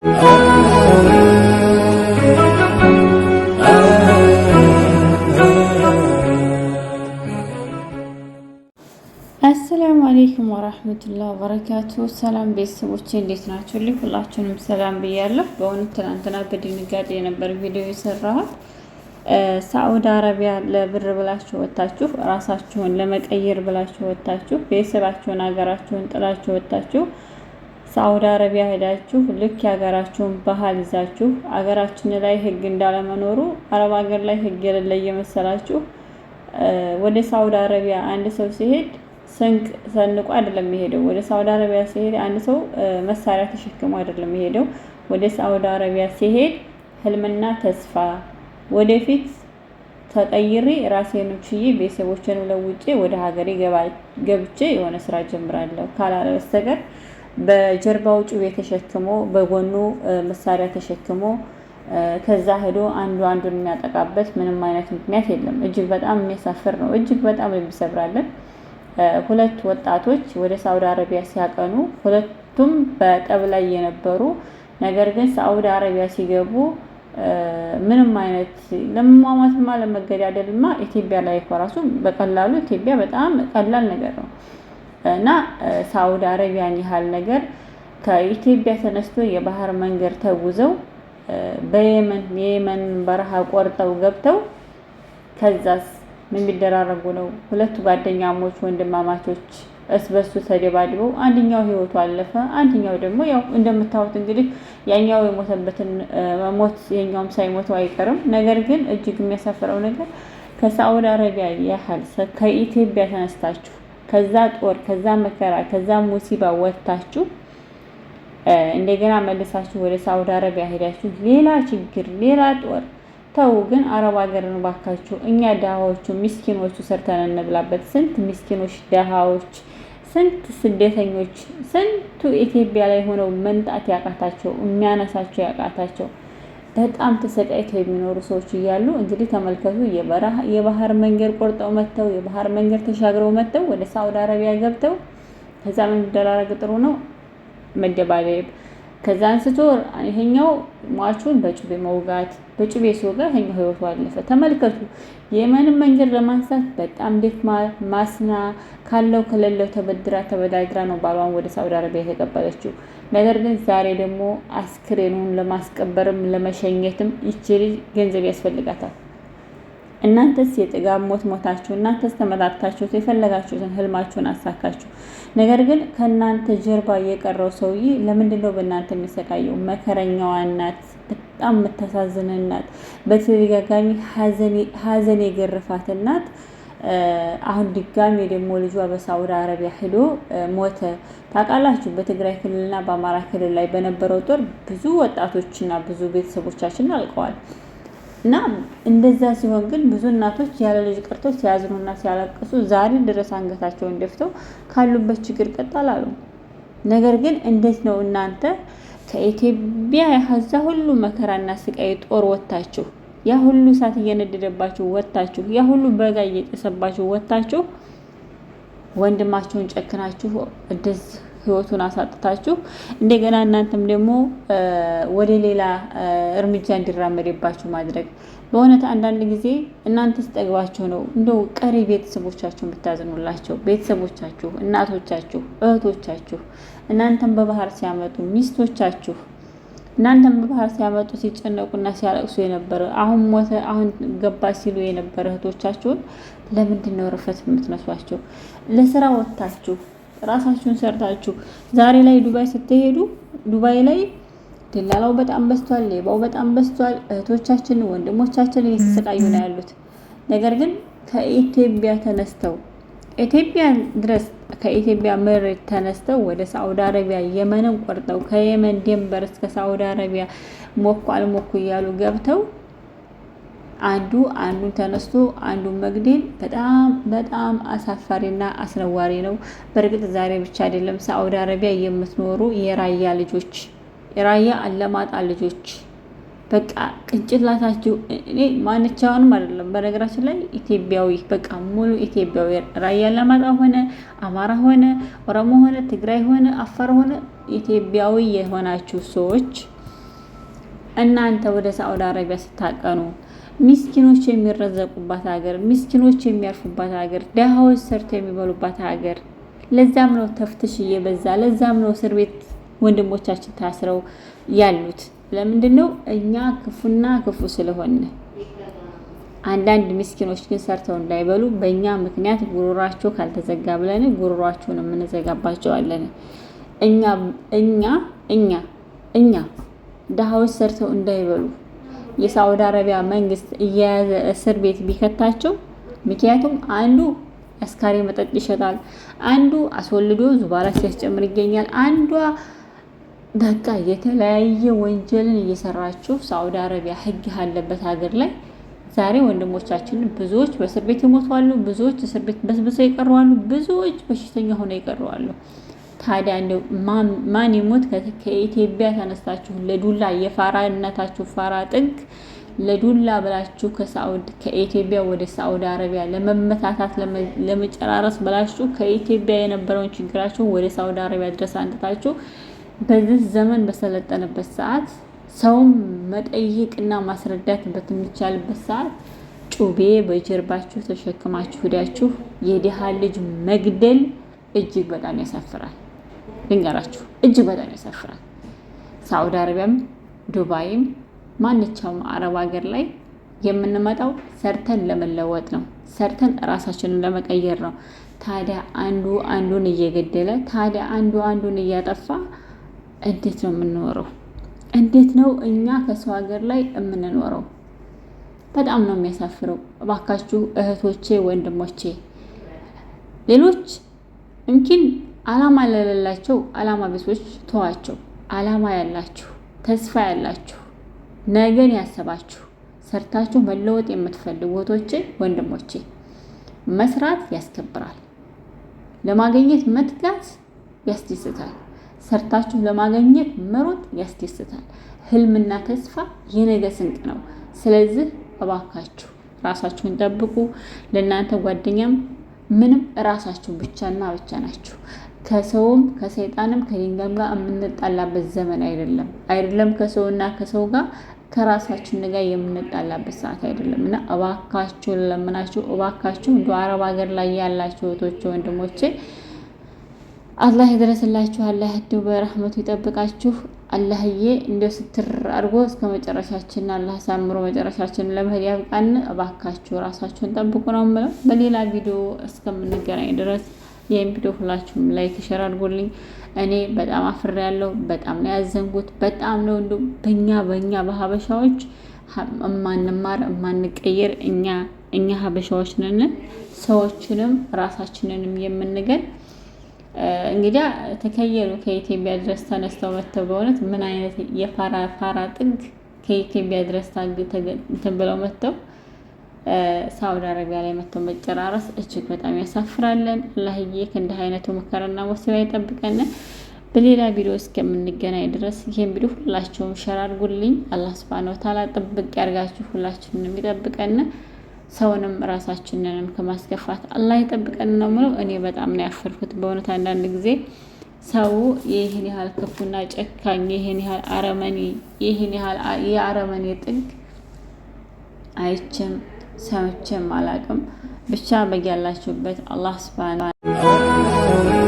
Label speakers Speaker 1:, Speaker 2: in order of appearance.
Speaker 1: አሰላሙ አለይኩም ወራህመቱላሂ ወበረካቱ። ሰላም ቤተሰቦቼ እንዴት ናችሁ? ሁላችሁንም ሰላም ብያለሁ። በእውነት ትናንትና በድንጋጤ የነበር ቪዲዮ የሰራሁት። ሳዑዲ አረቢያ ለብር ብላችሁ ወጣችሁ፣ ራሳችሁን ለመቀየር ብላችሁ ወጣችሁ፣ ቤተሰባችሁን ሀገራችሁን ጥላችሁ ወጣችሁ ሳዑዲ አረቢያ ሄዳችሁ ልክ የሀገራችሁን ባህል ይዛችሁ ሀገራችን ላይ ህግ እንዳለመኖሩ አረብ ሀገር ላይ ህግ የሌለ እየመሰላችሁ ወደ ሳዑዲ አረቢያ አንድ ሰው ሲሄድ ስንቅ ሰንቆ አይደለም የሚሄደው። ወደ ሳዑዲ አረቢያ ሲሄድ አንድ ሰው መሳሪያ ተሸክሞ አይደለም የሚሄደው። ወደ ሳዑዲ አረቢያ ሲሄድ ህልምና ተስፋ ወደፊት ተቀይሬ ራሴን ችዬ ቤተሰቦችን ለውጬ ወደ ሀገሬ ገብቼ የሆነ ስራ ጀምራለሁ ካላለ በስተቀር በጀርባው ጩቤ ተሸክሞ በጎኑ መሳሪያ ተሸክሞ ከዛ ሄዶ አንዱን የሚያጠቃበት ምንም አይነት ምክንያት የለም። እጅግ በጣም የሚያሳፍር ነው። እጅግ በጣም የሚሰብራለን። ሁለት ወጣቶች ወደ ሳዑዲ አረቢያ ሲያቀኑ ሁለቱም በጠብ ላይ የነበሩ ነገር ግን ሳዑዲ አረቢያ ሲገቡ ምንም አይነት ለማማትማ ለመገዳደልማ ኢትዮጵያ ላይ ራሱ በቀላሉ ኢትዮጵያ በጣም ቀላል ነገር ነው እና ሳዑዲ አረቢያን ያህል ነገር ከኢትዮጵያ ተነስቶ የባህር መንገድ ተጉዘው የየመን በረሃ ቆርጠው ገብተው ከዛስ ምን ቢደራረጉ ነው? ሁለቱ ጓደኛሞች ወንድማማቾች እስበሱ ተደባድበው አንደኛው ህይወቱ አለፈ። አንደኛው ደግሞ ያው እንደምታዩት እንግዲህ ያኛው የሞተበትን መሞት የኛውም ሳይሞተው አይቀርም። ነገር ግን እጅግ የሚያሳፍረው ነገር ከሳዑዲ አረቢያ ያህል ከኢትዮጵያ ተነስታችሁ ከዛ ጦር ከዛ መከራ ከዛ ሙሲባ ወጥታችሁ እንደገና መልሳችሁ ወደ ሳዑዲ አረቢያ ሄዳችሁ ሌላ ችግር ሌላ ጦር ተው። ግን አረብ ሀገርን ባካችሁ እኛ ደሃዎቹ ምስኪኖቹ ሰርተን እንብላበት። ስንት ምስኪኖች ደሃዎች፣ ስንት ስደተኞች፣ ስንቱ ኢትዮጵያ ላይ ሆነው መንጣት ያቃታቸው የሚያነሳቸው ያቃታቸው በጣም ተሰቃይተው የሚኖሩ ሰዎች እያሉ እንግዲህ ተመልከቱ። የባህር መንገድ ቆርጠው መጥተው የባህር መንገድ ተሻግረው መጥተው ወደ ሳዑዲ አረቢያ ገብተው ከዛ ምን ደላረግ ጥሩ ነው መደባደብ። ከዛ አንስቶ ይሄኛው ሟቹን በጩቤ መውጋት፣ በጩቤ ሲወጋ ይሄኛው ህይወቱ አለፈ። ተመልከቱ። የየመንን መንገድ ለማንሳት በጣም ደክማ ማስና ካለው ከሌለው ተበዳድራ ነው ባሏን ወደ ሳዑዲ አረቢያ የተቀበለችው። ነገር ግን ዛሬ ደግሞ አስክሬኑን ለማስቀበርም ለመሸኘትም ይችል ገንዘብ ያስፈልጋታል። እናንተስ የጥጋብ ሞት ሞታችሁ፣ እናንተስ ተመታታችሁ የፈለጋችሁትን ህልማችሁን አሳካችሁ። ነገር ግን ከእናንተ ጀርባ የቀረው ሰውዬ ለምንድነው በእናንተ የሚሰቃየው? መከረኛዋ እናት፣ በጣም የምታሳዝን እናት፣ በተደጋጋሚ ሀዘን የገረፋት እናት አሁን ድጋሜ ደግሞ ልጇ በሳዑዲ አረቢያ ሄዶ ሞተ። ታውቃላችሁ በትግራይ ክልልና በአማራ ክልል ላይ በነበረው ጦር ብዙ ወጣቶችና ብዙ ቤተሰቦቻችን አልቀዋል። እና እንደዛ ሲሆን ግን ብዙ እናቶች ያለ ልጅ ቀርተው ሲያዝኑና ሲያለቅሱ ዛሬ ድረስ አንገታቸውን ደፍተው ካሉበት ችግር ቀጣላሉ። ነገር ግን እንዴት ነው እናንተ ከኢትዮጵያ ያዛ ሁሉ መከራና ስቃይ ጦር ወጣችሁ፣ ያ ሁሉ እሳት እየነደደባችሁ ወጣችሁ፣ ያ ሁሉ በጋ እየጨሰባችሁ ወጣችሁ፣ ወንድማችሁን ጨክናችሁ እንደዚህ ህይወቱን አሳጥታችሁ እንደገና እናንተም ደግሞ ወደ ሌላ እርምጃ እንዲራመድባችሁ ማድረግ። በእውነት አንዳንድ ጊዜ እናንተስ ጠግባችሁ ነው እንደው ቀሪ ቤተሰቦቻችሁን ብታዝኑላቸው። ቤተሰቦቻችሁ፣ እናቶቻችሁ፣ እህቶቻችሁ እናንተም በባህር ሲያመጡ ሚስቶቻችሁ እናንተም በባህር ሲያመጡ ሲጨነቁና ሲያለቅሱ የነበረ አሁን ሞተ አሁን ገባ ሲሉ የነበረ እህቶቻችሁን ለምንድን ነው ረፈት የምትነሷቸው? ለስራ ወጣችሁ ራሳችሁን ሰርታችሁ ዛሬ ላይ ዱባይ ስትሄዱ ዱባይ ላይ ደላላው በጣም በዝቷል፣ ሌባው በጣም በዝቷል። እህቶቻችን ወንድሞቻችን እየተሰቃዩ ነው ያሉት። ነገር ግን ከኢትዮጵያ ተነስተው ኢትዮጵያ ድረስ ከኢትዮጵያ መሬት ተነስተው ወደ ሳዑዲ አረቢያ የመንን ቆርጠው ከየመን ድንበር እስከ ሳዑዲ አረቢያ ሞኩ አልሞኩ እያሉ ገብተው አንዱን ተነስቶ አንዱን መግደል በጣም አሳፋሪና አስነዋሪ ነው። በእርግጥ ዛሬ ብቻ አይደለም ሳዑዲ አረቢያ የምትኖሩ የራያ ልጆች፣ የራያ አላማጣ ልጆች በቃ ቅንጭላታችሁ እኔ ማንቻውንም አይደለም። በነገራችን ላይ ኢትዮጵያዊ በቃ ሙሉ ኢትዮጵያዊ ራያ አላማጣ ሆነ አማራ ሆነ ኦሮሞ ሆነ ትግራይ ሆነ አፋር ሆነ ኢትዮጵያዊ የሆናችሁ ሰዎች እናንተ ወደ ሳዑዲ አረቢያ ስታቀኑ ሚስኪኖች የሚረዘቁባት ሀገር፣ ሚስኪኖች የሚያርፉባት ሀገር፣ ደሃዎች ሰርተው የሚበሉባት ሀገር። ለዛም ነው ተፍትሽ እየበዛ፣ ለዛም ነው እስር ቤት ወንድሞቻችን ታስረው ያሉት። ለምንድን ነው? እኛ ክፉና ክፉ ስለሆነ። አንዳንድ ምስኪኖች ግን ሰርተው እንዳይበሉ በእኛ ምክንያት ጉሮሯቸው ካልተዘጋ ብለን ጉሮሯቸውን የምንዘጋባቸዋለን። እኛ ደሃዎች ሰርተው እንዳይበሉ የሳዑዲ አረቢያ መንግስት እየያዘ እስር ቤት ቢከታቸው፣ ምክንያቱም አንዱ አስካሪ መጠጥ ይሸጣል፣ አንዱ አስወልዶ ዙባላ ሲያስጨምር ይገኛል፣ አንዷ በቃ የተለያየ ወንጀልን እየሰራችሁ ሳዑዲ አረቢያ ህግ ያለበት ሀገር ላይ ዛሬ ወንድሞቻችን ብዙዎች በእስር ቤት ይሞታሉ፣ ብዙዎች እስር ቤት በስብሰው ይቀርዋሉ፣ ብዙዎች በሽተኛ ሆነው ይቀርዋሉ። ታዲያ እንደው ማን ይሞት ከኢትዮጵያ ተነስታችሁ ለዱላ የፋራነታችሁ ፋራ ጥግ ለዱላ ብላችሁ ከኢትዮጵያ ወደ ሳዑዲ አረቢያ ለመመታታት ለመጨራረስ ብላችሁ ከኢትዮጵያ የነበረውን ችግራችሁ ወደ ሳዑዲ አረቢያ ድረስ አንጥታችሁ በዚህ ዘመን በሰለጠነበት ሰዓት ሰውም መጠየቅና ማስረዳት በሚቻልበት ሰዓት ጩቤ በጀርባችሁ ተሸክማችሁ ሄዳችሁ የድሃ ልጅ መግደል እጅግ በጣም ያሳፍራል። ልንገራችሁ፣ እጅግ በጣም ያሳፍራል። ሳዑዲ አረቢያም ዱባይም ማንኛውም አረብ ሀገር ላይ የምንመጣው ሰርተን ለመለወጥ ነው፣ ሰርተን ራሳችንን ለመቀየር ነው። ታዲያ አንዱ አንዱን እየገደለ፣ ታዲያ አንዱ አንዱን እያጠፋ እንዴት ነው የምንኖረው? እንዴት ነው እኛ ከሰው ሀገር ላይ የምንኖረው? በጣም ነው የሚያሳፍረው። እባካችሁ እህቶቼ፣ ወንድሞቼ፣ ሌሎች እምኪን አላማ ለሌላቸው አላማ ቢሶች ተዋቸው። አላማ ያላችሁ፣ ተስፋ ያላችሁ፣ ነገን ያሰባችሁ፣ ሰርታችሁ መለወጥ የምትፈልጉ እህቶቼ፣ ወንድሞቼ፣ መስራት ያስከብራል። ለማግኘት መትጋት ያስደስታል። ሰርታችሁ ለማግኘት መሮጥ ያስደስታል። ህልምና ተስፋ የነገ ስንቅ ነው። ስለዚህ እባካችሁ ራሳችሁን ጠብቁ። ለእናንተ ጓደኛም ምንም ራሳችሁ ብቻና ብቻ ናችሁ። ከሰውም ከሰይጣንም ከድንጋይም ጋር የምንጣላበት ዘመን አይደለም። ከሰውና ከሰው ጋር ከራሳችን ጋር የምንጣላበት ሰዓት አይደለም። እና እባካችሁ ለምናችሁ፣ እባካችሁ እንደ አረብ ሀገር ላይ ያላችሁ እህቶቼ፣ ወንድሞቼ አላህ ይድረስላችሁ። አላህ እንደው በረህመቱ ይጠብቃችሁ። አላህዬ እንደው ስትር አድርጎ እስከ መጨረሻችን አላህ ሳምሮ መጨረሻችንን ለመሄድ ያብቃን። እባካችሁ ራሳችሁን ጠብቁ ነው የምለው። በሌላ ቪዲዮ እስከምንገናኝ ድረስ ይህን ቪዲዮ ሁላችሁም ላይክ ሸር አድርጎልኝ። እኔ በጣም አፍሬያለሁ። በጣም ነው ያዘንጉት። በጣም ነው እንደው በእኛ በሀበሻዎች እማንማር እማንቀየር እኛ ሀበሻዎች ነን። ሰዎችንም ራሳችንንም የምንገል እንግዲያ ተከየሉ ከኢትዮጵያ ድረስ ተነስተው መጥተው በእውነት ምን አይነት የፋራ ጥግ ከኢትዮጵያ ድረስ እንትን ብለው መጥተው ሳዑዲ አረቢያ ላይ መጥተው መጨራረስ እጅግ በጣም ያሳፍራለን። አላህዬ ከእንዲህ አይነቱ መከራና ሙሲባ ይጠብቀን። በሌላ ቪዲዮ እስከምንገናኝ ድረስ ይሄን ቪዲዮ ሁላችሁም ሸር አድርጉልኝ። አላህ ሱብሃነሁ ወተዓላ ጥብቅ ያርጋችሁ፣ ሁላችሁንም ይጠብቀን። ሰውንም ራሳችንንም ከማስከፋት አላህ ይጠብቀን ነው የምለው። እኔ በጣም ነው ያፈርኩት በእውነት አንዳንድ ጊዜ ሰው ይህን ያህል ክፉና ጨካኝ፣ ይህን ያህል አረመኔ፣ ይህን ያህል የአረመኔ ጥግ አይቼም ሰምቼም አላቅም። ብቻ በያላችሁበት አላህ ሱብሃነሁ